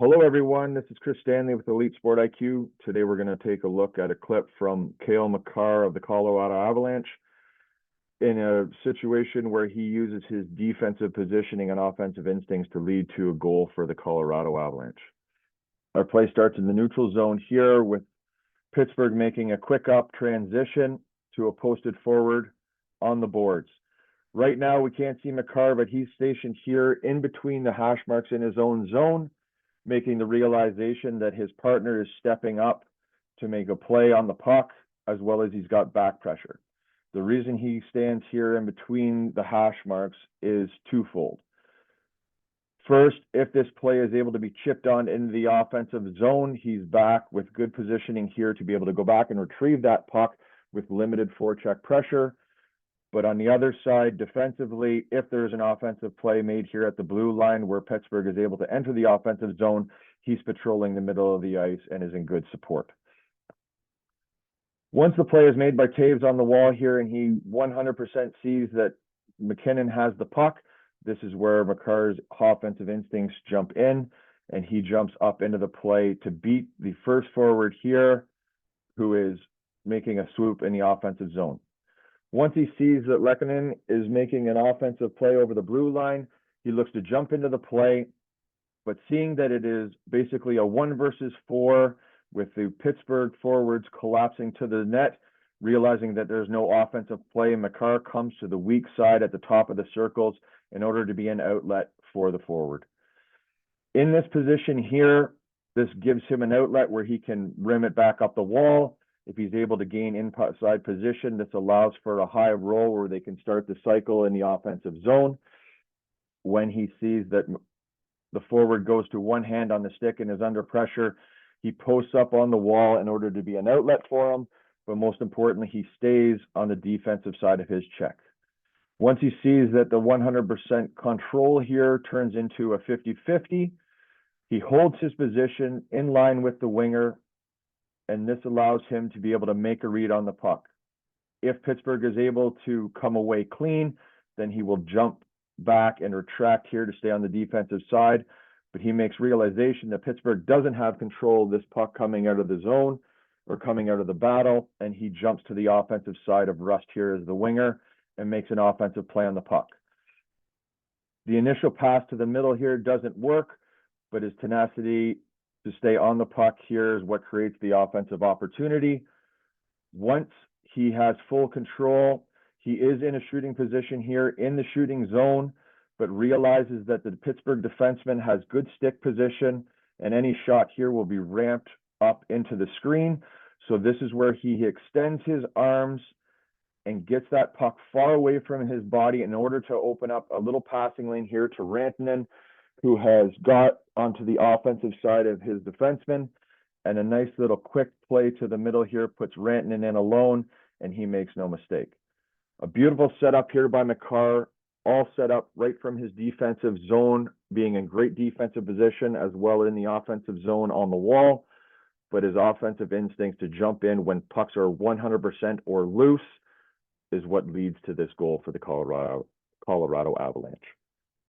Hello, everyone. This is Chris Stanley with EliteSportIQ. Today, we're going to take a look at a clip from Cale Makar of the Colorado Avalanche in a situation where he uses his defensive positioning and offensive instincts to lead to a goal for the Colorado Avalanche. Our play starts in the neutral zone here with Pittsburgh making a quick up transition to a posted forward on the boards. Right now, we can't see Makar, but he's stationed here in between the hash marks in his own zone, making the realization that his partner is stepping up to make a play on the puck, as well as he's got back pressure. The reason he stands here in between the hash marks is twofold. First, if this play is able to be chipped on into the offensive zone, he's back with good positioning here to be able to go back and retrieve that puck with limited forecheck pressure. But on the other side, defensively, if there's an offensive play made here at the blue line where Pittsburgh is able to enter the offensive zone, he's patrolling the middle of the ice and is in good support. Once the play is made by Taves on the wall here and he 100% sees that McKinnon has the puck, this is where Makar's offensive instincts jump in, and he jumps up into the play to beat the first forward here, who is making a swoop in the offensive zone. Once he sees that Lehkonen is making an offensive play over the blue line, he looks to jump into the play, but seeing that it is basically a 1 versus 4 with the Pittsburgh forwards collapsing to the net, realizing that there's no offensive play, Makar comes to the weak side at the top of the circles in order to be an outlet for the forward. In this position here, this gives him an outlet where he can rim it back up the wall. If he's able to gain inside position, this allows for a high roll where they can start the cycle in the offensive zone. When he sees that the forward goes to one hand on the stick and is under pressure, he posts up on the wall in order to be an outlet for him, but most importantly, he stays on the defensive side of his check. Once he sees that the 100% control here turns into a 50-50, he holds his position in line with the winger, and this allows him to be able to make a read on the puck. If Pittsburgh is able to come away clean, then he will jump back and retract here to stay on the defensive side, but he makes realization that Pittsburgh doesn't have control of this puck coming out of the zone or coming out of the battle, and he jumps to the offensive side of Rust here as the winger and makes an offensive play on the puck. The initial pass to the middle here doesn't work, but his tenacity to stay on the puck here is what creates the offensive opportunity. Once he has full control, he is in a shooting position here in the shooting zone, but realizes that the Pittsburgh defenseman has good stick position, and any shot here will be ramped up into the screen. So this is where he extends his arms and gets that puck far away from his body in order to open up a little passing lane here to Rantanen, who has got onto the offensive side of his defenseman, and a nice little quick play to the middle here puts Rantanen in alone, and he makes no mistake. A beautiful setup here by Makar, all set up right from his defensive zone, being in great defensive position as well in the offensive zone on the wall, but his offensive instincts to jump in when pucks are 100% or loose is what leads to this goal for the Colorado Avalanche.